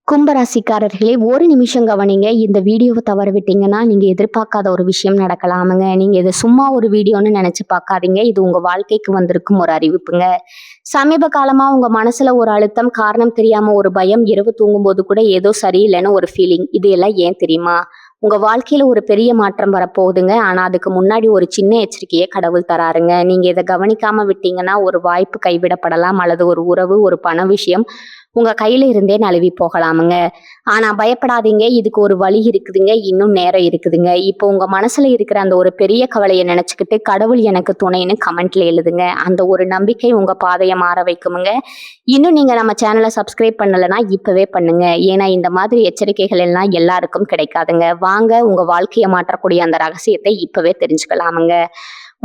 கும்பராசிக்காரர்களே, ஒரு நிமிஷம் கவனிங்க. இந்த வீடியோவை தவற விட்டீங்கன்னா, நீங்க எதிர்பார்க்காத ஒரு விஷயம் நடக்கலாமுங்க. நீங்க இத சும்மா ஒரு வீடியோன்னு நெனச்சு பார்க்காதீங்க. இது உங்க வாழ்க்கைக்கு வந்திருக்கும் ஒரு அறிவிப்புங்க. சமீப காலமா உங்க மனசுல ஒரு அழுத்தம், காரணம் தெரியாம ஒரு பயம், இரவு தூங்கும்போது கூட ஏதோ சரியில்லைன்னு ஒரு ஃபீலிங். இது எல்லாம் ஏன் தெரியுமா? உங்க வாழ்க்கையில ஒரு பெரிய மாற்றம் வரப்போகுதுங்க. ஆனா அதுக்கு முன்னாடி ஒரு சின்ன எச்சரிக்கைய கடவுள் தராருங்க. நீங்க இத கவனிக்காம விட்டீங்கன்னா, ஒரு வாய்ப்பு கைவிடப்படலாம் அல்லது ஒரு உறவு, ஒரு பண விஷயம் உங்க கையில இருந்தே நழுவி போகலாமுங்க. ஆனா பயப்படாதீங்க. இதுக்கு ஒரு வழி இருக்குதுங்க. இன்னும் நேரம் இருக்குதுங்க. இப்போ உங்க மனசுல இருக்கிற அந்த ஒரு பெரிய கவலைய நினைச்சுக்கிட்டு, கடவுள் எனக்கு துணைன்னு கமெண்ட்ல எழுதுங்க. அந்த ஒரு நம்பிக்கை உங்க பாதைய மாற வைக்குமுங்க. இன்னும் நீங்க நம்ம சேனல சப்ஸ்கிரைப் பண்ணலன்னா இப்பவே பண்ணுங்க. ஏன்னா இந்த மாதிரி எச்சரிக்கைகள் எல்லாம் எல்லாருக்கும் கிடைக்காதுங்க. வாங்க உங்க வாழ்க்கைய மாற்றக்கூடிய அந்த ரகசியத்தை இப்பவே தெரிஞ்சுக்கலாமுங்க.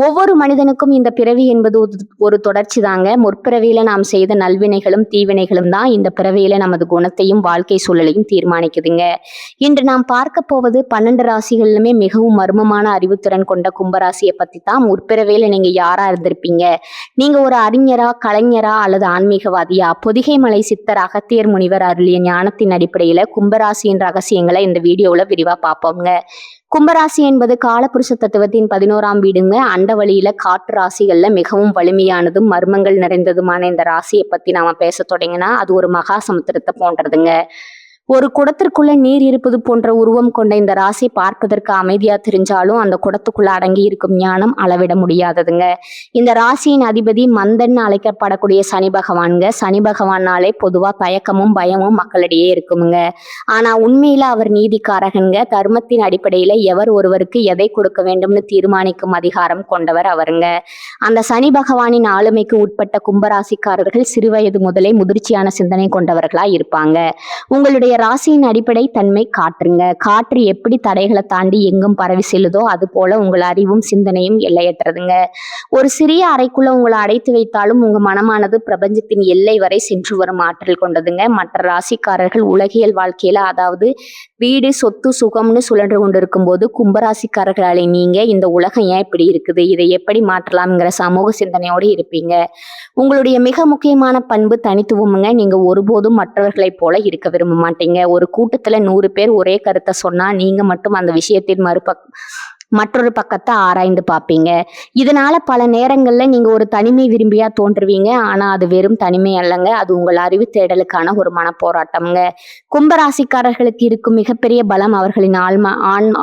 ஒவ்வொரு மனிதனுக்கும் இந்த பிறவி என்பது ஒரு தொடர்ச்சி தாங்க. முற்பிறவியில நாம் செய்த நல்வினைகளும் தீவினைகளும் தான் இந்த பிறவியில நமது குணத்தையும் வாழ்க்கை சூழலையும் தீர்மானிக்குதுங்க. இன்று நாம் பார்க்க போவது 12 ராசிகளிலுமே மிகவும் மர்மமான அறிவுத்திறன் கொண்ட கும்பராசியை பத்தி தான். முற்பிறவியில நீங்க யாரா இருந்திருப்பீங்க? நீங்க ஒரு அறிஞரா, கலைஞரா அல்லது ஆன்மீகவாதியா? பொதிகை மலை சித்தர் அகத்தியர் முனிவர் அருளிய ஞானத்தின் அடிப்படையில கும்பராசியின் ரகசியங்களை இந்த வீடியோல விரிவா பார்ப்போங்க. கும்பராசி என்பது காலபுருஷ தத்துவத்தின் 11ஆம் வீடுங்க. அண்ட வழியில காற்று ராசிகள்ல மிகவும் வலிமையானதும் மர்மங்கள் நிறைந்ததுமான இந்த ராசியை பத்தி நாம பேச தொடங்கினா அது ஒரு மகா சமுத்திரத்தை போன்றதுங்க. ஒரு குடத்திற்குள்ள நீர் இருப்பது போன்ற உருவம் கொண்ட இந்த ராசி பார்ப்பதற்கு அமைதியா தெரிஞ்சாலும் அந்த குடத்துக்குள்ள அடங்கி இருக்கும் ஞானம் அளவிட முடியாததுங்க. இந்த ராசியின் அதிபதி மந்தன் அழைக்கப்படக்கூடிய சனி பகவான்ங்க. சனி பகவானாலே பொதுவா தயக்கமும் பயமும் மக்களிடையே இருக்குமுங்க. ஆனா உண்மையில அவர் நீதிக்காரகங்க. தர்மத்தின் அடிப்படையில எவர் ஒருவருக்கு எதை கொடுக்க வேண்டும்னு தீர்மானிக்கும் அதிகாரம் கொண்டவர் அவருங்க. அந்த சனி பகவானின் ஆளுமைக்கு உட்பட்ட கும்பராசிக்காரர்கள் சிறுவயது முதலே முதிர்ச்சியான சிந்தனை கொண்டவர்களா இருப்பாங்க. உங்களுடைய ராசியின் அடிப்படை தன்மை காற்றுங்க. காற்று எப்படி தடைகளை தாண்டி எங்கும் பரவி செல்லுதோ அது போல உங்கள் அறிவும் சிந்தனையும் எல்லையற்றதுங்க. ஒரு சிறிய அறைக்குள்ள உங்களை அடைத்து வைத்தாலும் உங்க மனமானது பிரபஞ்சத்தின் எல்லை வரை சென்று வரும் ஆற்றல் கொண்டதுங்க. மற்ற ராசிக்காரர்கள் உலகியல் வாழ்க்கையில, அதாவது வீடு, சொத்து, சுகம்னு சுழன்று கொண்டிருக்கும் போது கும்பராசிக்காரர்களாலே நீங்க இந்த உலகம் ஏன் இப்படி இருக்குது, இதை எப்படி மாற்றலாம்ங்கிற சமூக சிந்தனையோடு இருப்பீங்க. உங்களுடைய மிக முக்கியமான பண்பு தனித்துவமுங்க. நீங்க ஒருபோதும் மற்றவர்களைப் போல இருக்க விரும்ப மாட்டீங்க. ஒரு கூட்டத்துல 100 பேர் ஒரே கருத்தை சொன்னா நீங்க மட்டும் அந்த விஷயத்தின் மற்றொரு பக்கத்தை ஆராய்ந்து பார்ப்பீங்க. இதனால பல நேரங்கள்ல நீங்க ஒரு தனிமை விரும்பியா தோன்றுவீங்க. ஆனா அது வெறும் தனிமை அல்லங்க, அது உங்கள் அறிவு தேடலுக்கான ஒரு மனப்போராட்டம்ங்க. கும்பராசிக்காரர்களுக்கு இருக்கும் மிகப்பெரிய பலம் அவர்களின்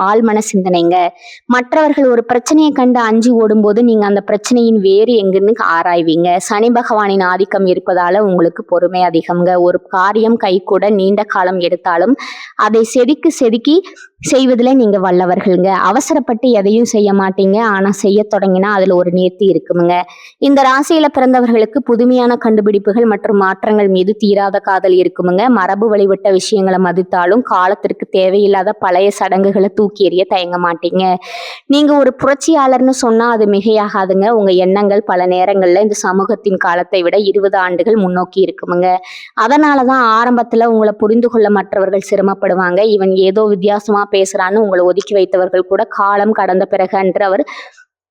ஆழ்மன சிந்தனைங்க. மற்றவர்கள் ஒரு பிரச்சனையை கண்டு அஞ்சி ஓடும்போது நீங்க அந்த பிரச்சனையின் வேறு எங்குன்னு ஆராய்வீங்க. சனி பகவானின் ஆதிக்கம் இருப்பதால உங்களுக்கு பொறுமை அதிகம்ங்க. ஒரு காரியம் கைகூட நீண்ட காலம் எடுத்தாலும் அதை செதுக்கி செய்வதில் நீங்க வல்லவர்கள்ங்க. அவசரப்பட்டு எதையும் செய்ய மாட்டீங்க. ஆனா செய்ய தொடங்கினா அதுல ஒரு நேர்த்தி இருக்குமுங்க. இந்த ராசியில பிறந்தவர்களுக்கு புதுமையான கண்டுபிடிப்புகள் மற்றும் மாற்றங்கள் மீது தீராத காதல் இருக்குமுங்க. மரபு வழிவிட்ட விஷயங்களை மதித்தாலும் காலத்திற்கு தேவையில்லாத பழைய சடங்குகளை தூக்கி எறிய தயங்க மாட்டீங்க. நீங்க ஒரு புரட்சியாளர்னு சொன்னா அது மிகையாகாதுங்க. உங்க எண்ணங்கள் பல நேரங்கள்ல இந்த சமூகத்தின் காலத்தை விட 20 ஆண்டுகள் முன்னோக்கி இருக்குமுங்க. அதனாலதான் ஆரம்பத்துல உங்களை புரிந்து கொள்ள மற்றவர்கள் சிரமப்படுவாங்க. இவன் ஏதோ வித்தியாசமா பேசுறான்னு உங்களை ஒதுக்கி வைத்தவர்கள் கூட காலம் கடந்த பிறகு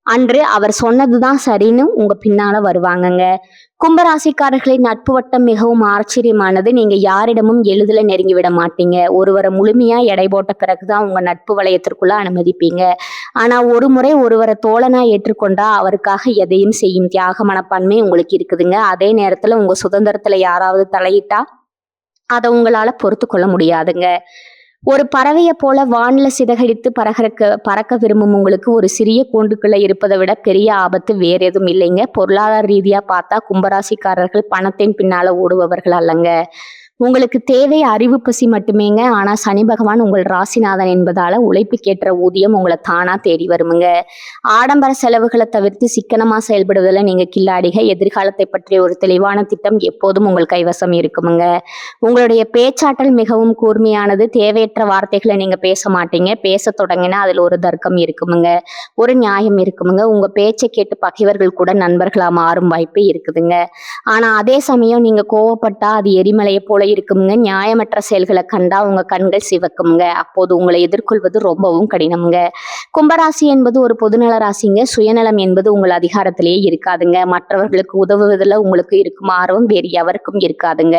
அன்று அவர் சொன்னதுதான் சரின்னு உங்க பின்னால வருவாங்கங்க. கும்பராசிக்காரர்களின் நட்பு வட்டம் மிகவும் ஆச்சரியமானது. நீங்க யாரிடமும் எளிதில நெருங்கி விட மாட்டீங்க. ஒருவரை முழுமையா எடை போட்ட பிறகுதான் உங்க நட்பு வளையத்திற்குள்ள அனுமதிப்பீங்க. ஆனா ஒரு முறை ஒருவரை தோழனா ஏற்றுக்கொண்டா அவருக்காக எதையும் செய்யும் தியாக மனப்பான்மை உங்களுக்கு இருக்குதுங்க. அதே நேரத்துல உங்க சுதந்திரத்துல யாராவது தலையிட்டா அதை உங்களால பொறுத்து கொள்ள முடியாதுங்க. ஒரு பறவையை போல வானில சிதகடித்து பறக்க விரும்பும் உங்களுக்கு ஒரு சிறிய கூண்டுக்குள்ள இருப்பதை விட பெரிய ஆபத்து வேற எதுவும் இல்லைங்க. பொருளாதார ரீதியா பார்த்தா கும்பராசிக்காரர்கள் பணத்தின் பின்னால ஓடுபவர்கள் அல்லங்க. உங்களுக்கு தேவை அறிவு பசி மட்டுமேங்க. ஆனா சனி பகவான் உங்கள் ராசிநாதன் என்பதால உழைப்புக்கேற்ற ஊதியம் உங்களை தானா தேடி வருமுங்க. ஆடம்பர செலவுகளை தவிர்த்து சிக்கனமா செயல்படுவதில் நீங்க கில்லாடிக. எதிர்காலத்தை பற்றிய ஒரு தெளிவான திட்டம் எப்போதும் உங்கள் கைவசம் இருக்குமுங்க. உங்களுடைய பேச்சாற்றல் மிகவும் கூர்மையானது. தேவையற்ற வார்த்தைகளை நீங்க பேச மாட்டீங்க. பேச தொடங்கினா அதுல ஒரு தர்க்கம் இருக்குமுங்க, ஒரு நியாயம் இருக்குமுங்க. உங்க பேச்சை கேட்டு பகைவர்கள் கூட நண்பர்களா மாறும் வாய்ப்பு இருக்குதுங்க. ஆனா அதே சமயம் நீங்க கோவப்பட்டா அது எரிமலையை போல இருக்குமுங்க. நியாயமற்ற செயல்களை கண்டா உங்க கண்கள் சிவக்குமுங்க. அப்போது உங்களை எதிர்கொள்வது ரொம்பவும் கடினமுங்க. கும்பராசி என்பது ஒரு பொதுநல ராசிங்க. சுயநலம் என்பது உங்கள் அதிகாரத்திலேயே இருக்காதுங்க. மற்றவர்களுக்கு உதவுவதில் உங்களுக்கு இருக்கும் ஆர்வம் வேறு எவருக்கும் இருக்காதுங்க.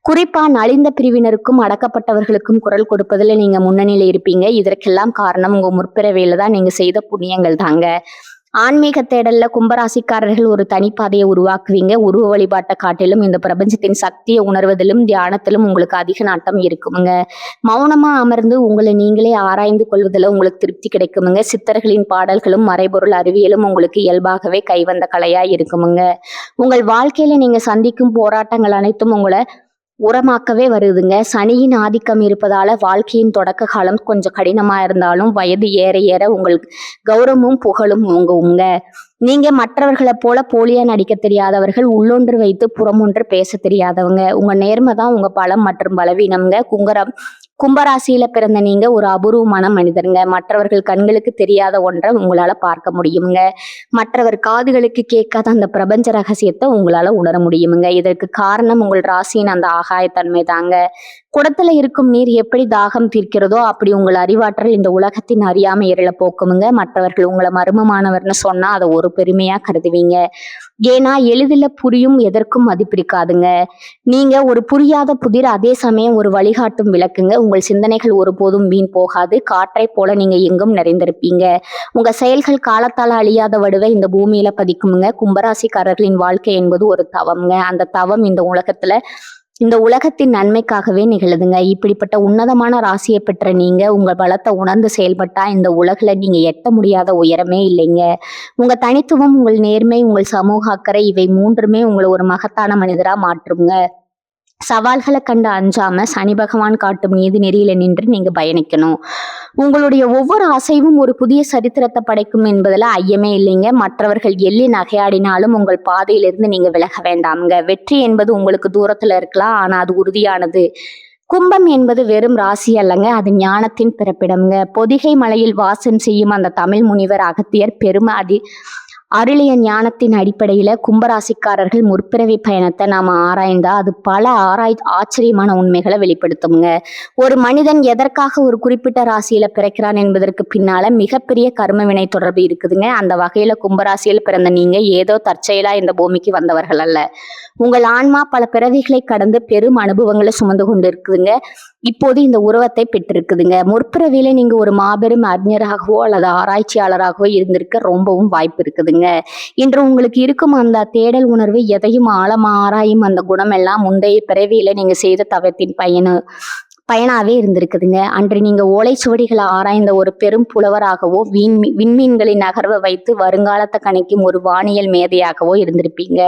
குறிப்பா நலிந்த பிரிவினருக்கும் அடக்கப்பட்டவர்களுக்கும் குரல் கொடுப்பதில் நீங்க முன்னணியில இருப்பீங்க. இதற்கெல்லாம் காரணம் உங்க முற்பிறவியில தான் நீங்க செய்த புண்ணியங்கள் தாங்க. ஆன்மீக தேடல்ல கும்பராசிக்காரர்கள் ஒரு தனிப்பாதையை உருவாக்குவீங்க. உருவ வழிபாட்டை காட்டிலும் இந்த பிரபஞ்சத்தின் சக்தியை உணர்வதிலும் தியானத்திலும் உங்களுக்கு அதிக நாட்டம் இருக்குமுங்க. மௌனமா அமர்ந்து உங்களை நீங்களே ஆராய்ந்து கொள்வதில் உங்களுக்கு திருப்தி கிடைக்குமுங்க. சித்தர்களின் பாடல்களும் மறைபொருள் அறிவியலும் உங்களுக்கு இயல்பாகவே கைவந்த கலையா இருக்குமுங்க. உங்கள் வாழ்க்கையில நீங்க சந்திக்கும் போராட்டங்கள் அனைத்தும் உங்களை உரமாக்கவே வருதுங்க. சனியின் ஆதிக்கம் இருப்பதால வாழ்க்கையின் தொடக்க காலம் கொஞ்சம் கடினமா இருந்தாலும் வயது ஏற ஏற உங்களுக்கு கௌரவமும் புகழும் உங்க நீங்க மற்றவர்களை போல போலியா நடிக்க தெரியாதவர்கள். உள்ளொன்று வைத்து புறமொன்று பேச தெரியாதவங்க. உங்க நேர்மை தான் உங்க பலம் மற்றும் பலவீனம்ங்க. கும்பராசியில பிறந்த நீங்க ஒரு அபூர்வமான மனிதருங்க. மற்றவர்கள் கண்களுக்கு தெரியாத ஒன்றை உங்களால பார்க்க முடியுங்க. மற்றவர் காதுகளுக்கு கேட்காத அந்த பிரபஞ்ச ரகசியத்தை உங்களால உணர முடியுங்க. இதற்கு காரணம் உங்கள் ராசியின் அந்த ஆகாயத்தன்மை தாங்க. குடத்துல இருக்கும் நீர் எப்படி தாகம் தீர்க்கிறதோ அப்படி உங்கள் அறிவாற்றல் இந்த உலகத்தின் அறியாமை இருள போக்குமுங்க. மற்றவர்கள் உங்களை மர்மமானவர்னு சொன்னா அதை ஒரு பெருமையா கருதுவீங்க. ஏன்னா எளிதில் புரியும் எதற்கும் மதிப்பிருக்காதுங்க. நீங்க ஒரு புரியாத புதிர், அதே சமயம் ஒரு வழிகாட்டும் விளக்குங்க. உங்கள் சிந்தனைகள் ஒருபோதும் வீண் போகாது. காற்றை போல நீங்க எங்கும் நிறைந்திருப்பீங்க. உங்க செயல்கள் காலத்தால் அழியாத வடுவை இந்த பூமியில பதிக்குமுங்க. கும்பராசிக்காரர்களின் வாழ்க்கை என்பது ஒரு தவம்ங்க. அந்த தவம் இந்த உலகத்தின் நன்மைக்காகவே நிகழுதுங்க. இப்படிப்பட்ட உன்னதமான ராசியை பெற்ற நீங்க உங்க பலத்தை உணர்ந்து செயல்பட்டா இந்த உலகில நீங்க எட்ட முடியாத உயரமே இல்லைங்க. உங்க தனித்துவம், உங்கள் நேர்மை, உங்கள் சமூக அக்கறை இவை மூன்றுமே உங்களை ஒரு மகத்தான மனிதரா மாற்றுங்க. சவால்களை கண்டு அஞ்சாம சனி பகவான் காட்டும் நீதி நெறியில நின்று நீங்க பயணிக்கணும். உங்களுடைய ஒவ்வொரு அசைவும் ஒரு புதிய சரித்திரத்தை படைக்கும் என்பதுல ஐயமே இல்லைங்க. மற்றவர்கள் எள்ளி நகையாடினாலும் உங்கள் பாதையிலிருந்து நீங்க விலக வேண்டாமுங்க. வெற்றி என்பது உங்களுக்கு தூரத்துல இருக்கலாம், ஆனா அது உறுதியானது. கும்பம் என்பது வெறும் ராசி அல்லங்க, அது ஞானத்தின் பிறப்பிடம்ங்க. பொதிகை மலையில் வாசம் செய்யும் அந்த தமிழ் முனிவர் அகத்தியர் அருளிய ஞானத்தின் அடிப்படையில கும்பராசிக்காரர்கள் முற்பிறவி பயணத்தை நாம ஆராய்ந்தா அது பல ஆச்சரியமான உண்மைகளை வெளிப்படுத்துங்க. ஒரு மனிதன் எதற்காக ஒரு குறிப்பிட்ட ராசியில பிறக்கிறான் என்பதற்கு பின்னால மிகப்பெரிய கர்ம வினை தொடர்பு இருக்குதுங்க. அந்த வகையில கும்பராசியில் பிறந்த நீங்க ஏதோ தற்செயலா இந்த பூமிக்கு வந்தவர்கள் அல்ல. உங்கள் ஆன்மா பல பிறவிகளை கடந்து பெரும் அனுபவங்களை சுமந்து கொண்டு இருக்குதுங்க. இப்போது இந்த உருவத்தை பெற்றிருக்குதுங்க. முற்பிறவியில நீங்க ஒரு மாபெரும் அறிஞராகவோ அல்லது ஆராய்ச்சியாளராகவோ இருந்திருக்க ரொம்பவும் வாய்ப்பு இருக்குதுங்க. இன்று உங்களுக்கு இருக்கும் அந்த தேடல் உணர்வு, எதையும் ஆழமா ஆராயும் அந்த குணம் எல்லாம் முந்தைய பிறவியில நீங்க செய்த தவத்தின் பயனாவே இருந்திருக்குதுங்க. அன்று நீங்க ஓலைச்சுவடிகளை ஆராய்ந்த ஒரு பெரும் புலவராகவோ விண்மீன்களின் நகர்வை வைத்து வருங்காலத்தை கணிக்கும் ஒரு வானியல் மேதையாகவோ இருந்திருப்பீங்க.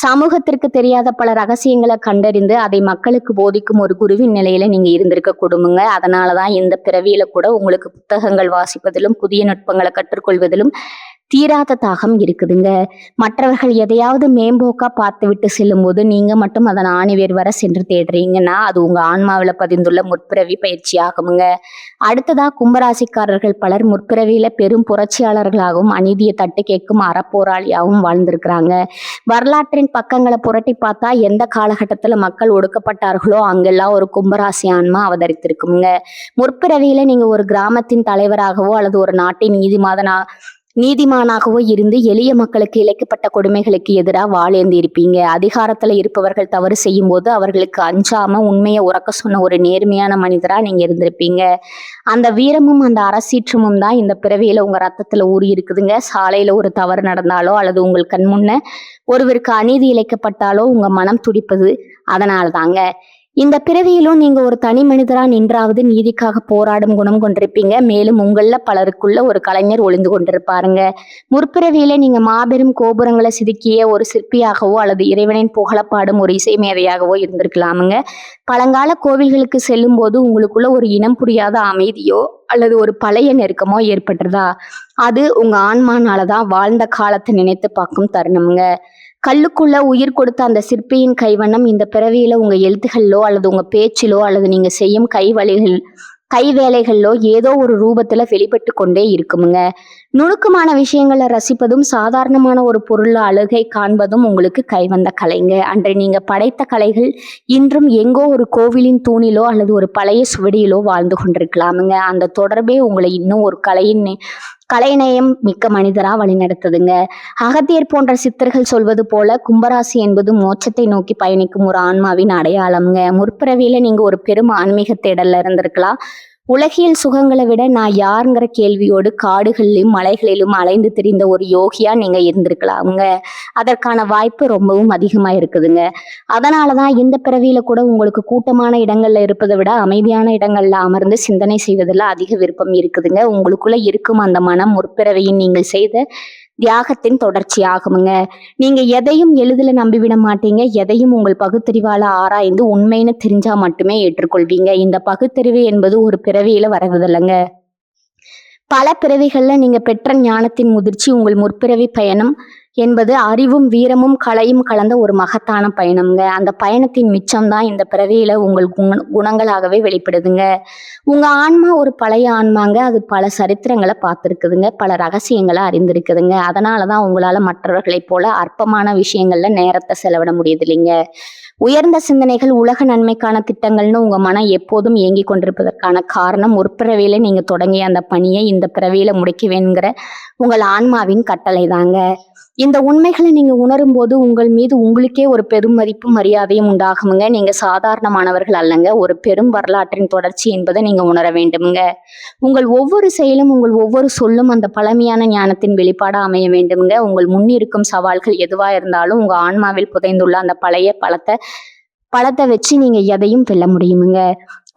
சமூகத்திற்கு தெரியாத பல ரகசியங்களை கண்டறிந்து அதை மக்களுக்கு போதிக்கும் ஒரு குருவின் நிலையில நீங்க இருந்திருக்க கொடுமுங்க. அதனாலதான் இந்த பிறவியில கூட உங்களுக்கு புத்தகங்கள் வாசிப்பதிலும் புதிய நுட்பங்களை கற்றுக்கொள்வதிலும் தீராத தாகம் இருக்குதுங்க. மற்றவர்கள் எதையாவது மேம்போக்கா பார்த்து விட்டு செல்லும் போது நீங்க மட்டும் அதன் ஆணிவேர் வர சென்று தேடுறீங்கன்னா அது உங்க ஆன்மாவில பதிந்துள்ள முற்பிறவி பயிற்சி ஆகுமுங்க. அடுத்ததா கும்பராசிக்காரர்கள் பலர் முற்பிறவியில பெரும் புரட்சியாளர்களாகவும் அநீதியை தட்டு கேட்கும் அறப்போராளியாகவும் வாழ்ந்திருக்கிறாங்க. வரலாற்றின் பக்கங்களை புரட்டி பார்த்தா எந்த காலகட்டத்துல மக்கள் ஒடுக்கப்பட்டார்களோ அங்கெல்லாம் ஒரு கும்பராசி ஆன்மா அவதரித்திருக்குங்க. முற்பிறவியில நீங்க ஒரு கிராமத்தின் தலைவராகவோ அல்லது ஒரு நாட்டின் நீதிமானாகவோ இருந்து எளிய மக்களுக்கு இழைக்கப்பட்ட கொடுமைகளுக்கு எதிராக வாழேந்தி இருப்பீங்க. அதிகாரத்துல இருப்பவர்கள் தவறு செய்யும் போது அவர்களுக்கு அஞ்சாம உண்மையை உறக்க சொன்ன ஒரு நேர்மையான மனிதரா நீங்க இருந்திருப்பீங்க. அந்த வீரமும் அந்த அரசீற்றமும் தான் இந்த பிறவியில உங்க ரத்தத்துல ஊறி இருக்குதுங்க. சாலையில ஒரு தவறு நடந்தாலோ அல்லது உங்கள் கண் முன்ன ஒருவருக்கு அநீதி இழைக்கப்பட்டாலோ உங்க மனம் துடிப்பது அதனால தாங்க. இந்த பிறவியிலும் நீங்க ஒரு தனி மனிதரா நின்றாவது நீதிக்காக போராடும் குணம் கொண்டிருப்பீங்க. மேலும் உங்கள பலருக்குள்ள ஒரு கலைஞர் ஒளிந்து கொண்டிருப்பாருங்க. முற்பிறவியில நீங்க மாபெரும் கோபுரங்களை செதுக்கிய ஒரு சிற்பியாகவோ அல்லது இறைவனின் புகழப்பாடும் ஒரு இசை மேதையாகவோ இருந்திருக்கலாமுங்க. பழங்கால கோவில்களுக்கு செல்லும் போது உங்களுக்குள்ள ஒரு இனம் புரியாத அமைதியோ அல்லது ஒரு பழைய நெருக்கமோ ஏற்பட்டுறதா அது உங்க ஆன்மானாலதான் வாழ்ந்த காலத்தை நினைத்து பார்க்கும் தருணம்ங்க. கல்லுக்குள்ள உயிர் கொடுத்த அந்த சிற்பியின் கைவண்ணம் இந்த பிறவியில உங்க எழுத்துகளிலோ அல்லது உங்க பேச்சிலோ அல்லது நீங்க செய்யும் கை வேலைகளிலோ ஏதோ ஒரு ரூபத்துல வெளிப்பட்டு கொண்டே இருக்குமுங்க. நுணுக்கமான விஷயங்களை ரசிப்பதும் சாதாரணமான ஒரு பொருள் அழகை காண்பதும் உங்களுக்கு கைவந்த கலைங்க. அன்று நீங்க படைத்த கலைகள் இன்றும் எங்கோ ஒரு கோவிலின் தூணிலோ அல்லது ஒரு பழைய சுவடியிலோ வாழ்ந்து கொண்டிருக்கலாமுங்க. அந்த தொடர்பே உங்களை இன்னும் ஒரு கலைநயம் மிக்க மனிதரா வழிநடத்துதுங்க. அகத்தியர் போன்ற சித்தர்கள் சொல்வது போல கும்பராசி என்பது மோட்சத்தை நோக்கி பயணிக்கும் ஒரு ஆன்மாவின் அடையாளம்ங்க. முற்பிறவியில நீங்க ஒரு பெரும் ஆன்மீக தேடல்ல இருந்திருக்கலாம். உலகியல் சுகங்களை விட நான் யாருங்கிற கேள்வியோடு காடுகளிலும் மலைகளிலும் அலைந்து திரிந்த ஒரு யோகியா நீங்க இருந்திருக்கலாமுங்க. அதற்கான வாய்ப்பு ரொம்பவும் அதிகமா இருக்குதுங்க. அதனாலதான் இந்த பிறவியில கூட உங்களுக்கு கூட்டமான இடங்கள்ல இருப்பதை விட அமைதியான இடங்கள்ல அமர்ந்து சிந்தனை செய்வதில் அதிக விருப்பம் இருக்குதுங்க. உங்களுக்குள்ள இருக்கும் அந்த மனம் முற்பிறவியின் நீங்கள் செய்த தியாகத்தின் தொடர்ச்சி ஆகுமுங்க. நீங்க எதையும் எளிதில் நம்பிவிட மாட்டீங்க. எதையும் உங்கள் பகுத்தறிவால ஆராய்ந்து உண்மைன்னு தெரிஞ்சா மட்டுமே ஏற்றுக்கொள்வீங்க. இந்த பகுத்தறிவு என்பது ஒரு பிறவியில வரதில்லைங்க. பல பிறவிகள்ல நீங்க பெற்ற ஞானத்தின் முதிர்ச்சி உங்கள் முற்பிறவி பயணம் என்பது அறிவும் வீரமும் கலையும் கலந்த ஒரு மகத்தான பயணம்ங்க. அந்த பயணத்தின் மிச்சம்தான் இந்த பிறவியில உங்கள் குணங்களாகவே வெளிப்படுதுங்க. உங்க ஆன்மா ஒரு பழைய ஆன்மாங்க. அது பல சரித்திரங்களை பார்த்துருக்குதுங்க, பல ரகசியங்களை அறிந்திருக்குதுங்க. அதனாலதான் உங்களால மற்றவர்களைப் போல அற்பமான விஷயங்கள்ல நேரத்தை செலவிட முடியுது இல்லைங்க. உயர்ந்த சிந்தனைகள், உலக நன்மைக்கான திட்டங்கள்னு உங்க மனம் எப்போதும் இயங்கி கொண்டிருப்பதற்கான காரணம் முற்பிறவியில நீங்க தொடங்கிய அந்த பணியை இந்த பிறவியில முடிக்குவேங்கிற உங்கள் ஆன்மாவின் கட்டளை தாங்க. இந்த உண்மைகளை நீங்க உணரும் போது உங்கள் மீது உங்களுக்கே ஒரு பெரும் மதிப்பும் மரியாதையும் உண்டாகுமுங்க. நீங்க சாதாரணமானவர்கள் அல்லங்க. ஒரு பெரும் வரலாற்றின் தொடர்ச்சி என்பதை நீங்க உணர வேண்டுமுங்க. உங்கள் ஒவ்வொரு செயலும், உங்கள் ஒவ்வொரு சொல்லும் அந்த பழமையான ஞானத்தின் வெளிப்பாடா அமைய வேண்டுமுங்க. உங்கள் முன்னிருக்கும் சவால்கள் எதுவா இருந்தாலும் உங்க ஆன்மாவில் புதைந்துள்ள அந்த பழைய பழத்தை வச்சு நீங்க எதையும் வெல்ல முடியுமுங்க.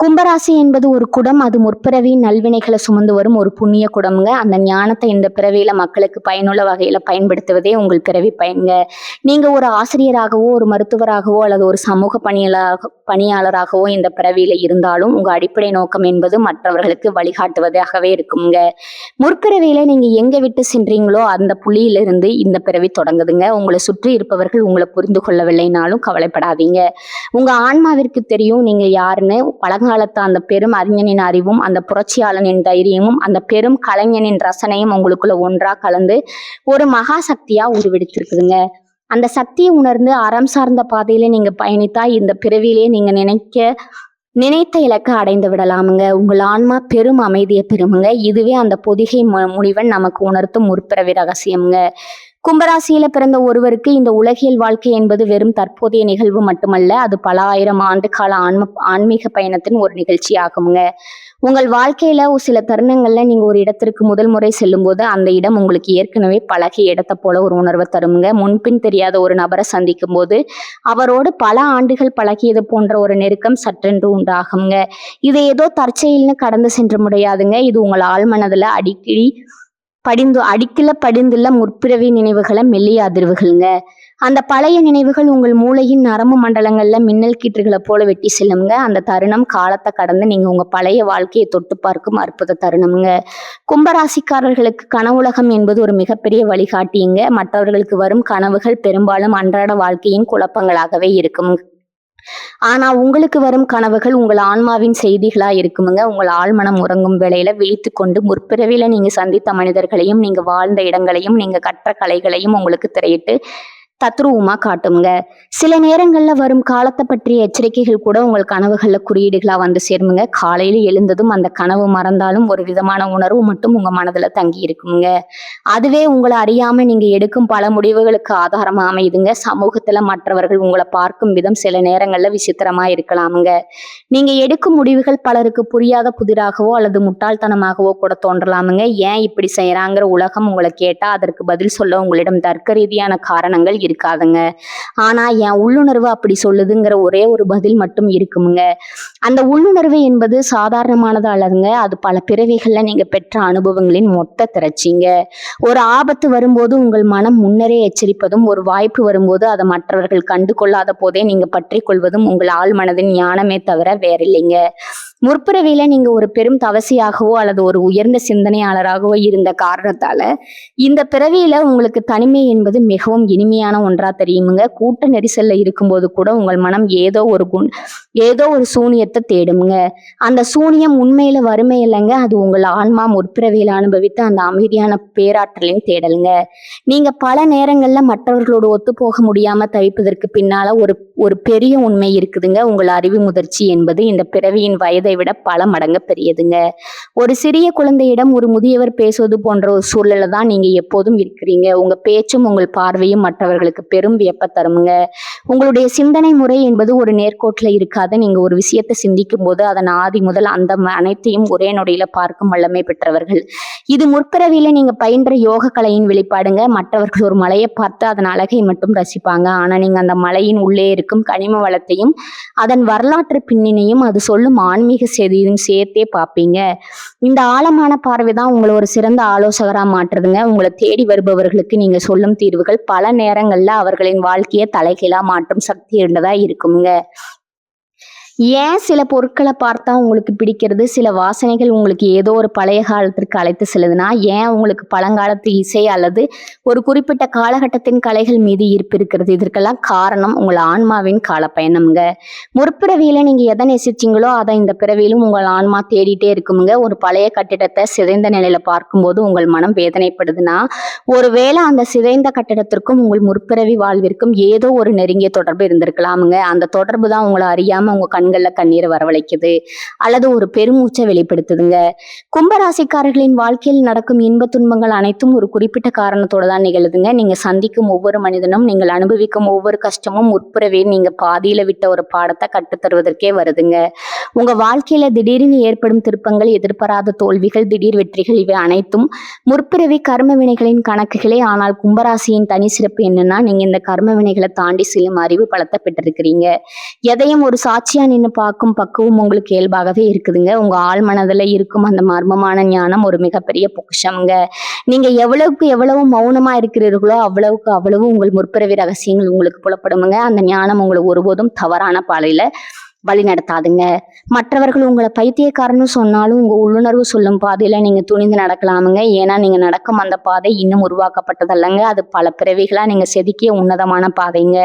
கும்பராசி என்பது ஒரு குடம். அது முற்பிறவியின் நல்வினைகளை சுமந்து வரும் ஒரு புண்ணிய குடம்ங்க. அந்த ஞானத்தை இந்த பிறவியில மக்களுக்கு பயனுள்ள வகையில பயன்படுத்துவதே உங்கள் பிறவி பயன்க. நீங்க ஒரு ஆசிரியராகவோ, ஒரு மருத்துவராகவோ அல்லது ஒரு சமூக பணியாளராகவோ இந்த பிறவியில இருந்தாலும் உங்க அடிப்படை நோக்கம் என்பது மற்றவர்களுக்கு வழிகாட்டுவதாகவே இருக்குங்க. முற்பிறவியில நீங்க எங்க விட்டு சென்றீங்களோ அந்த புள்ளியிலிருந்து இந்த பிறவி தொடங்குதுங்க. உங்களை சுற்றி இருப்பவர்கள் உங்களை புரிந்து கொள்ளவில்லைனாலும் கவலைப்படாதீங்க. உங்க ஆன்மாவிற்கு தெரியும் நீங்க யாருன்னு. பழங்காலத்து அந்த பெரும் அறிஞனின் அறிவும், அந்த புரட்சியாளனின் தைரியமும், அந்த பெரும் கலைஞனின் ரசனையும் உங்களுக்குள்ள ஒன்றா கலந்து ஒரு மகா சக்தியா உருவெடுத்திருக்குதுங்க. அந்த சக்தியை உணர்ந்து அறம் சார்ந்த பாதையில நீங்க பயணித்தா இந்த பிறவியிலே நீங்க நினைத்த இலக்கை அடைந்து விடலாமுங்க. உங்கள் ஆன்மா பெரும் அமைதியை பெறுமுங்க. இதுவே அந்த பொதிகை முனிவன் நமக்கு உணர்த்தும் முற்பிறவி ரகசியம்ங்க. கும்பராசியில பிறந்த ஒருவருக்கு இந்த உலகியல் வாழ்க்கை என்பது வெறும் தற்போதைய நிகழ்வு மட்டுமல்ல, அது பல ஆயிரம் ஆண்டு கால ஆன்மீக பயணத்தின் ஒரு நிகழ்ச்சி ஆகுங்க. உங்கள் வாழ்க்கையில சில தருணங்கள்ல நீங்க ஒரு இடத்திற்கு முதல் முறை செல்லும் போது அந்த இடம் உங்களுக்கு ஏற்கனவே பழகிய இடத்தை போல ஒரு உணர்வை தருமுங்க. முன்பின் தெரியாத ஒரு நபரை சந்திக்கும் போது அவரோடு பல ஆண்டுகள் பழகியது போன்ற ஒரு நெருக்கம் சற்றென்று உண்டாகுங்க. இது ஏதோ தற்செயல்னு கடந்து சென்று முடியாதுங்க. இது உங்கள் ஆழ்மனதுல படிந்துள்ள முற்பிறவி நினைவுகளை மெல்லிய அதிர்வுகள்ங்க. அந்த பழைய நினைவுகள் உங்கள் மூளையின் நரம்பு மண்டலங்கள்ல மின்னல் கீற்றுகளை போல வெட்டி செல்லுங்க. அந்த தருணம் காலத்தை கடந்து நீங்க உங்க பழைய வாழ்க்கையை தொட்டு பார்க்கும் அற்புத தருணம்ங்க. கும்பராசிக்காரர்களுக்கு கனவுலகம் என்பது ஒரு மிகப்பெரிய வழிகாட்டியுங்க. மற்றவர்களுக்கு வரும் கனவுகள் பெரும்பாலும் அன்றாட வாழ்க்கையின் குழப்பங்களாகவே இருக்கும். ஆனா உங்களுக்கு வரும் கனவுகள் உங்கள் ஆன்மாவின் செய்திகளா இருக்குமுங்க. உங்கள் ஆழ்மனம் உறங்கும் வேளையில விழித்து கொண்டு முற்பிறவில நீங்க சந்தித்த மனிதர்களையும், நீங்க வாழ்ந்த இடங்களையும், நீங்க கற்ற கலைகளையும் உங்களுக்கு திரையிட்டு தத்ரூபமா காட்டுங்க. சில நேரங்கள்ல வரும் காலத்தை பற்றிய எச்சரிக்கைகள் கூட உங்கள் கனவுகள்ல குறியீடுகளா வந்து சேருமுங்க. காலையில எழுந்ததும் அந்த கனவு மறந்தாலும் ஒரு விதமான உணர்வு மட்டும் உங்க மனதுல தங்கி இருக்குங்க. அதுவே உங்களை அறியாம நீங்க எடுக்கும் பல முடிவுகளுக்கு ஆதாரமா அமையுதுங்க. சமூகத்துல மற்றவர்கள் உங்களை பார்க்கும் விதம் சில நேரங்கள்ல விசித்திரமா இருக்கலாமுங்க. நீங்க எடுக்கும் முடிவுகள் பலருக்கு புரியாத புதிராகவோ அல்லது முட்டாள்தனமாகவோ கூட தோன்றலாமுங்க. ஏன் இப்படி செய்யறாங்கிற உலகம் உங்களை கேட்டா அதற்கு பதில் சொல்ல உங்களிடம் தர்க்க ரீதியான காரணங்கள் இருக்காதுங்க. ஆனா என் உள்ளுணர்வு அப்படி சொல்லுதுங்கிற ஒரே ஒரு பதில் மட்டும் இருக்குமுங்க. அந்த உள்ளுணர்வு என்பது சாதாரணமானது அல்லதுங்க. அது பல பிறவிகள்ல நீங்க பெற்ற அனுபவங்களின் மொத்த திரட்சிங்க. ஒரு ஆபத்து வரும்போது உங்கள் மனம் முன்னரே எச்சரிப்பதும், ஒரு வாய்ப்பு வரும்போது அதை மற்றவர்கள் கண்டு கொள்ளாத போதே நீங்க பற்றி கொள்வதும் உங்கள் ஆழ் மனதின் ஞானமே தவிர வேறில்லைங்க. முற்பிறவியில நீங்க ஒரு பெரும் தவசியாகவோ அல்லது ஒரு உயர்ந்த சிந்தனையாளராகவோ இருந்த காரணத்தால இந்த பிறவியில உங்களுக்கு தனிமை என்பது மிகவும் இனிமையான ஒன்றா தெரியுமுங்க. கூட்ட நெரிசல்ல இருக்கும்போது கூட உங்கள் மனம் ஏதோ ஒரு சூனியத்தை தேடுமுங்க. அந்த சூனியம் உண்மையில வறுமை இல்லைங்க, அது உங்கள் ஆன்மா முற்பிறவியில அனுபவித்த அந்த அமைதியான பேராற்றலின் தேடலுங்க. நீங்க பல நேரங்கள்ல மற்றவர்களோடு ஒத்து போக முடியாம தவிப்பதற்கு பின்னால ஒரு பெரிய உண்மை இருக்குதுங்க. உங்கள் அறிவு முதிர்ச்சி என்பது இந்த பிறவியின் வயதை விட பல மடங்கு பெரியதுங்க. ஒரு சிறிய குழந்தையிடம் ஒரு முதியவர் பேசுவது போன்ற ஒரு சூழல்ல தான் நீங்க எப்போதும் இருக்கிறீங்க. உங்க பேச்சும் உங்கள் பார்வையும் மற்றவர்களுக்கு பெரும் வியப்ப தருமுங்க. உங்களுடைய சிந்தனை முறை என்பது ஒரு நேர்கோட்டுல இருக்காது. நீங்க ஒரு விஷயத்தை சிந்திக்கும் போது அதன் ஆதி முதல் அந்த அனைத்தையும் ஒரே நொடியில பார்க்கும் வல்லமை பெற்றவர்கள். இது முற்பிறவியில நீங்க பயின்ற யோக கலையின் வெளிப்பாடுங்க. மற்றவர்கள் ஒரு மலையை பார்த்து அதன் அழகை மட்டும் ரசிப்பாங்க. ஆனா நீங்க அந்த மலையின் உள்ளே இருக்கும் கனிம வளத்தையும் அதன் வரலாற்று பின்னணியும் அது சொல்லும் ஆன்மீக செய்தியும் சேர்த்தே பார்ப்பீங்க. இந்த ஆழமான பார்வைதான் உங்களை ஒரு சிறந்த ஆலோசகரா மாற்றுதுங்க. உங்களை தேடி வருபவர்களுக்கு நீங்க சொல்லும் தீர்வுகள் பல நேரங்கள்ல அவர்களின் வாழ்க்கையை தலைகீழா மாற்றும் சக்தி இருந்ததா இருக்குங்க. ஏன் சில பொருட்களை பார்த்தா உங்களுக்கு பிடிக்கிறது, சில வாசனைகள் உங்களுக்கு ஏதோ ஒரு பழைய காலத்திற்கு அழைத்து செல்லுதுன்னா, ஏன் உங்களுக்கு பழங்காலத்து இசை அல்லது ஒரு குறிப்பிட்ட காலகட்டத்தின் கலைகள் மீது ஈர்ப்பு இருக்கிறது? இதற்கெல்லாம் காரணம் உங்கள் ஆன்மாவின் காலப்பயணம்ங்க. முற்பிறவியில நீங்க எதை நேசிச்சீங்களோ அதை இந்த பிறவியிலும் உங்கள் ஆன்மா தேடிட்டே இருக்குமுங்க. ஒரு பழைய கட்டிடத்தை சிதைந்த நிலையில பார்க்கும்போது உங்கள் மனம் வேதனைப்படுதுன்னா, ஒருவேளை அந்த சிதைந்த கட்டிடத்திற்கும் உங்கள் முற்பிறவி வாழ்விற்கும் ஏதோ ஒரு நெருங்கிய தொடர்பு இருந்திருக்கலாமுங்க. அந்த தொடர்பு தான் உங்களை அறியாம உங்க கண்கள்ல கண்ணீரை வரவழைக்குது அல்லது ஒரு பெருமூச்சை வெளிப்படுத்துதுங்க. கும்பராசிக்காரர்களின் வாழ்க்கையில் நடக்கும் இன்ப துன்பங்கள் அனைத்தும் ஒரு குறிப்பிட்ட காரணத்தோட தான் நிகழுதுங்க. நீங்க சந்திக்கும் ஒவ்வொரு மனிதனும், நீங்கள் அனுபவிக்கும் ஒவ்வொரு கஷ்டமும் முற்புறவே நீங்க பாதியில விட்ட ஒரு பாடத்தை கற்றுத்தருவதற்கே வருதுங்க. உங்க வாழ்க்கையில திடீர்னு ஏற்படும் திருப்பங்கள், எதிர்பாராத தோல்விகள், திடீர் வெற்றிகள், இவை அனைத்தும் முற்பிறவி கர்ம வினைகளின் கணக்குகளே. ஆனால் கும்பராசியின் தனி சிறப்பு என்னன்னா, நீங்க இந்த கர்ம வினைகளை தாண்டி செல்லும் அறிவு பலத்தை பெற்றிருக்கிறீங்க. எதையும் ஒரு சாட்சியா நின்று பார்க்கும் பக்குவம் உங்களுக்கு இயல்பாகவே இருக்குதுங்க. உங்க ஆழ் மனதுல இருக்கும் அந்த மர்மமான ஞானம் ஒரு மிகப்பெரிய பொக்கிஷம்ங்க. நீங்க எவ்வளவுக்கு எவ்வளவு மௌனமா இருக்கிறீர்களோ அவ்வளவுக்கு அவ்வளவு உங்கள் முற்பிறவி ரகசியங்கள் உங்களுக்கு புலப்படுமுங்க. அந்த ஞானம் உங்களை ஒருபோதும் தவறான பாதையில வழி நடத்தாதுங்க. மற்றவர்கள் உங்களை பைத்தியக்காரன்னு சொன்னாலும் உங்க உள்ளுணர்வு சொல்லும் பாதையில நீங்க துணிந்து நடக்கலாமுங்க. ஏன்னா நீங்க நடக்கும் அந்த பாதை இன்னும் உருவாக்கப்பட்டதல்லங்க. அது பல பிறவிகளா நீங்க செதுக்கிய உன்னதமான பாதைங்க.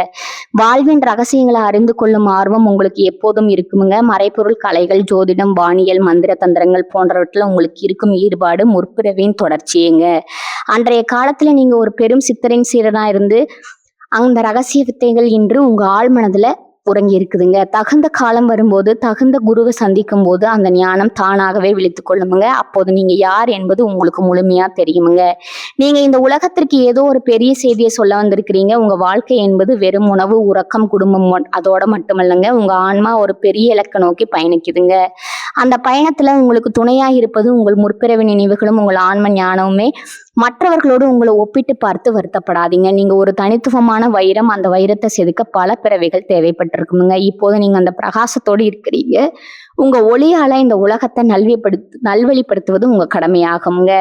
வாழ்வின் ரகசியங்களை அறிந்து கொள்ளும் ஆர்வம் உங்களுக்கு எப்போதும் இருக்குமுங்க. மறைப்பொருள் கலைகள், ஜோதிடம், வானியல், மந்திர தந்திரங்கள் போன்றவற்றில் உங்களுக்கு இருக்கும் ஈடுபாடு முற்பிறவியின் தொடர்ச்சியேங்க. அன்றைய காலத்துல நீங்க ஒரு பெரும் சித்தரின் சீரனா இருந்து அந்த ரகசிய வித்தைகள் இன்று உங்க ஆழ் மனதுல உறங்கி இருக்குதுங்க. தகுந்த காலம் வரும்போது, தகுந்த குருவை சந்திக்கும் போது அந்த ஞானம் தானாகவே விழித்து கொள்ளுமுங்க. அப்போது நீங்க யார் என்பது உங்களுக்கு முழுமையா தெரியுமுங்க. நீங்க இந்த உலகத்திற்கு ஏதோ ஒரு பெரிய செய்தியை சொல்ல வந்திருக்கிறீங்க. உங்க வாழ்க்கை என்பது வெறும் உணவு, உறக்கம், குடும்பம் அதோட மட்டுமல்லங்க. உங்க ஆன்மா ஒரு பெரிய இலக்கை நோக்கி பயணிக்குதுங்க. அந்த பயணத்துல உங்களுக்கு துணையா இருப்பது உங்கள் முற்பிறவி நினைவுகளும் உங்கள் ஆன்ம ஞானமுமே. மற்றவர்களோடு உங்களை ஒப்பிட்டு பார்த்து வருத்தப்படாதீங்க. நீங்க ஒரு தனித்துவமான வைரம். அந்த வைரத்தை செதுக்க பல பிறவிகள் தேவைப்பட்டிருக்குமுங்க. இப்போது நீங்க அந்த பிரகாசத்தோடு இருக்கிறீங்க. உங்க ஒளியால இந்த உலகத்தை நல்வழிப்படுத்துவது உங்க கடமையாகுங்க.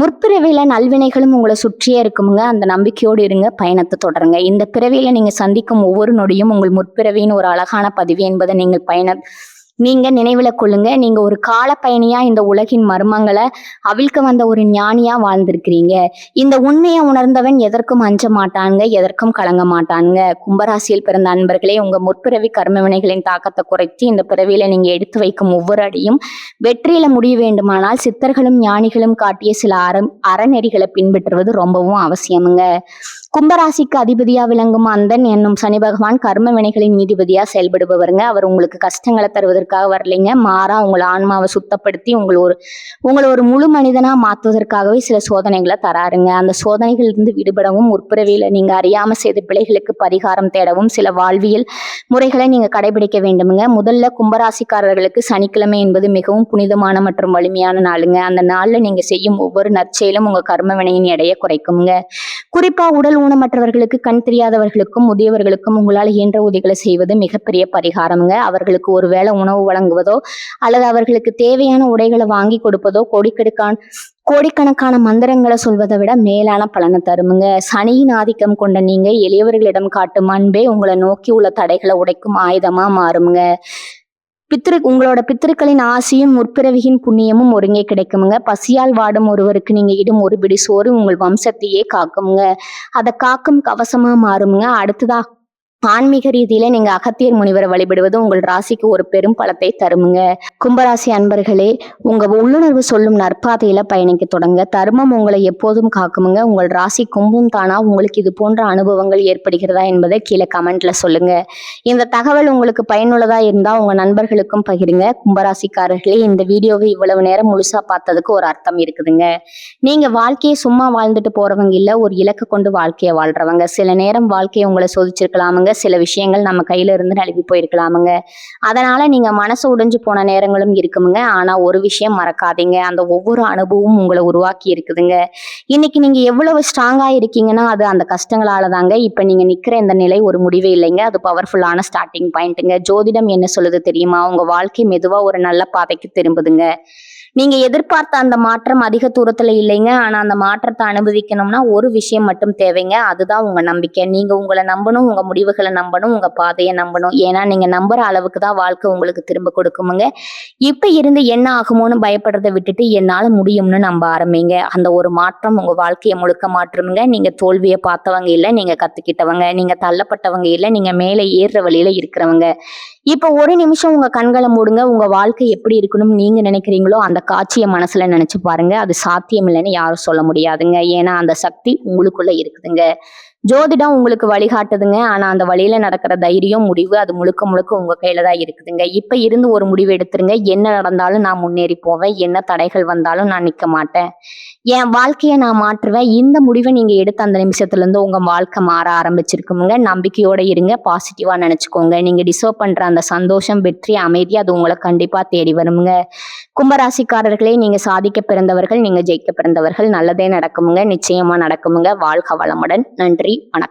முற்பிறவியில நல்வினைகளும் உங்களை சுற்றியே இருக்குமுங்க. அந்த நம்பிக்கையோடு இருங்க, பயணத்தை தொடருங்க. இந்த பிறவியில நீங்க சந்திக்கும் ஒவ்வொரு நொடியும் உங்கள் முற்பிறவியின் ஒரு அழகான பதிவு என்பதை நீங்க நினைவுல கொள்ளுங்க. நீங்க ஒரு கால பயணியா இந்த உலகின் மர்மங்களை அவிழ்க்க வந்த ஒரு ஞானியா வாழ்ந்திருக்கிறீங்க. இந்த உண்மையை உணர்ந்தவன் எதற்கும் அஞ்ச மாட்டானுங்க, எதற்கும் கலங்க மாட்டானுங்க. கும்பராசியில் பிறந்த அன்பர்களே, உங்க முற்பிறவி கர்ம வினைகளின் தாக்கத்தை குறைத்து இந்த பிறவியில நீங்க எடுத்து வைக்கும் ஒவ்வொரு அடியும் வெற்றியில முடிய வேண்டுமானால் சித்தர்களும் ஞானிகளும் காட்டிய சில அறநெறிகளை பின்பற்றுவது ரொம்பவும் அவசியமுங்க. கும்பராசிக்கு அதிபதியா விளங்கும் அந்தன் என்னும் சனி பகவான் கர்ம வினைகளின் நீதிபதியா செயல்படுபவருங்க. அவர் உங்களுக்கு கஷ்டங்களை தருவதற்காக வரலைங்க. மாறா உங்கள் ஆன்மாவை சுத்தப்படுத்தி உங்களை ஒரு முழு மனிதனா மாற்றுவதற்காகவே சில சோதனைகளை தராருங்க. அந்த சோதனைகளிலிருந்து விடுபடவும், முற்பிறவியில நீங்க அறியாம செய்த பிழைகளுக்கு பரிகாரம் தேடவும் சில வாழ்வியல் முறைகளை நீங்க கடைபிடிக்க வேண்டுமுங்க. முதல்ல கும்பராசிக்காரர்களுக்கு சனிக்கிழமை என்பது மிகவும் புனிதமான மற்றும் வலிமையான நாளுங்க. அந்த நாள்ல நீங்க செய்யும் ஒவ்வொரு நற்செயலும் உங்க கர்ம வினையின் எடையை குறைக்குங்க. குறிப்பா உடல் ஊனமற்றவர்களுக்கு, கண் தெரியாதவர்களுக்கும், முதியவர்களுக்கும் உங்களால் இயன்ற உதவிகளை செய்வது மிகப்பெரிய பரிகாரமுங்க. அவர்களுக்கு ஒருவேளை உணவு வழங்குவதோ அல்லது அவர்களுக்கு தேவையான உடைகளை வாங்கி கொடுப்பதோ கோடிக்கணக்கான மந்திரங்களை சொல்வதை விட மேலான பலனை தருமுங்க. சனியின் ஆதிக்கம் கொண்ட நீங்க எளியவர்களிடம் காட்டும் அன்பே உங்களை நோக்கி உள்ள தடைகளை உடைக்கும் ஆயுதமா மாறுமுங்க. உங்களோட பித்திருக்களின் ஆசியும் முற்பிறவியின் புண்ணியமும் ஒருங்கே கிடைக்குமுங்க. பசியால் வாடும் ஒருவருக்கு நீங்க இடும் ஒரு பிடி சோறு உங்கள் வம்சத்தையே காக்குமுங்க. அதை காக்கும் கவசமா மாறுமுங்க. அடுத்ததா ஆன்மீக ரீதியில நீங்க அகத்தியர் முனிவரை வழிபடுவது உங்கள் ராசிக்கு ஒரு பெரும் பலத்தை தருமுங்க. கும்பராசி அன்பர்களே, உங்க உள்ளுணர்வு சொல்லும் நற்பாதையில பயணிக்க தொடங்க. தர்மம் உங்களை எப்போதும் காக்குமுங்க. உங்கள் ராசி கும்பும் தானா உங்களுக்கு இது போன்ற அனுபவங்கள் ஏற்படுகிறதா என்பதை கீழே கமெண்ட்ல சொல்லுங்க. இந்த தகவல் உங்களுக்கு பயனுள்ளதா இருந்தா உங்க நண்பர்களுக்கும் பகிருங்க. கும்பராசிக்காரர்களே, இந்த வீடியோவை இவ்வளவு நேரம் முழுசா பார்த்ததுக்கு ஒரு அர்த்தம் இருக்குதுங்க. நீங்க வாழ்க்கையை சும்மா வாழ்ந்துட்டு போறவங்க இல்ல, ஒரு இலக்கு கொண்டு வாழ்க்கையை வாழ்றவங்க. சில நேரம் வாழ்க்கையை உங்களை சோதிச்சிருக்கலாமுங்க. சில விஷயங்கள் நம்ம கையில இருந்து நழுவி போயிருக்கலாமுங்க. அதனால நீங்க மனசு உடைஞ்சு போன நேரங்களும் இருக்குமுங்க. ஆனா ஒரு விஷயம் மறக்காதீங்க, அந்த ஒவ்வொரு அனுபவமும் உங்களை உருவாக்கி இருக்குதுங்க. இன்னைக்கு நீங்க எவ்வளவு ஸ்ட்ராங்கா இருக்கீங்கன்னா அது அந்த கஷ்டங்களால தாங்க. இப்ப நீங்க நிக்கிற இந்த நிலை ஒரு முடிவே இல்லைங்க, அது பவர்ஃபுல்லான ஸ்டார்டிங் பாயிண்ட்டுங்க. ஜோதிடம் என்ன சொல்லுது தெரியுமா? உங்க வாழ்க்கை மெதுவா ஒரு நல்ல பாதைக்கு திரும்புதுங்க. நீங்க எதிர்பார்த்த அந்த மாற்றம் அதிக தூரத்துல இல்லைங்க. ஆனா அந்த மாற்றத்தை அனுபவிக்கணும்னா ஒரு விஷயம் மட்டும் தேவைங்க, அதுதான் உங்க நம்பிக்கை. நீங்க உங்களை நம்பணும், உங்க முடிவுகளை நம்பணும், உங்க பாதையை நம்பணும். ஏன்னா நீங்க நம்புற அளவுக்கு தான் வாழ்க்கை உங்களுக்கு திரும்ப கொடுக்குமுங்க. இப்ப இருந்து என்ன ஆகுமோன்னு பயப்படுறதை விட்டுட்டு என்னால முடியும்னு நம்ப ஆரம்பிங்க. அந்த ஒரு மாற்றம் உங்க வாழ்க்கையை முழுக்க மாற்றுமுங்க. நீங்க தோல்வியை பார்த்தவங்க இல்ல, நீங்க கத்துக்கிட்டவங்க. நீங்க தள்ளப்பட்டவங்க இல்ல, நீங்க மேலே ஏறுற வழியில இருக்கிறவங்க. இப்ப ஒரு நிமிஷம் உங்க கண்களை மூடுங்க. உங்க வாழ்க்கை எப்படி இருக்கணும்னு நீங்க நினைக்கிறீங்களோ அந்த காட்சியை மனசுல நினைச்சு பாருங்க. அது சாத்தியம் இல்லைன்னு யாரும் சொல்ல முடியாதுங்க. ஏன்னா அந்த சக்தி உங்களுக்குள்ள இருக்குதுங்க. ஜோதிடம் உங்களுக்கு வழிகாட்டுதுங்க. ஆனா அந்த வழியில நடக்கிற தைரியம், முடிவு அது முழுக்க முழுக்க உங்க கையில தான் இருக்குதுங்க. இப்ப இருந்து ஒரு முடிவு எடுத்துருங்க. என்ன நடந்தாலும் நான் முன்னேறி போவேன், என்ன தடைகள் வந்தாலும் நான் நிக்க மாட்டேன், என் வாழ்க்கையை நான் மாற்றுவேன். இந்த முடிவை நீங்க எடுத்த அந்த நிமிஷத்துல இருந்து உங்க வாழ்க்கை மாற ஆரம்பிச்சிருக்குமுங்க. நம்பிக்கையோட இருங்க, பாசிட்டிவா நினைச்சுக்கோங்க. நீங்க டிசர்வ் பண்ற அந்த சந்தோஷம், வெற்றி, அமைதி அது உங்களை கண்டிப்பா தேடி வருமுங்க. கும்பராசிக்காரர்களே, நீங்க சாதிக்க பிறந்தவர்கள், நீங்க ஜெயிக்க பிறந்தவர்கள். நல்லதே நடக்குமுங்க, நிச்சயமா நடக்குமுங்க. வாழ்க வளமுடன். நன்றி, வணக்கம்.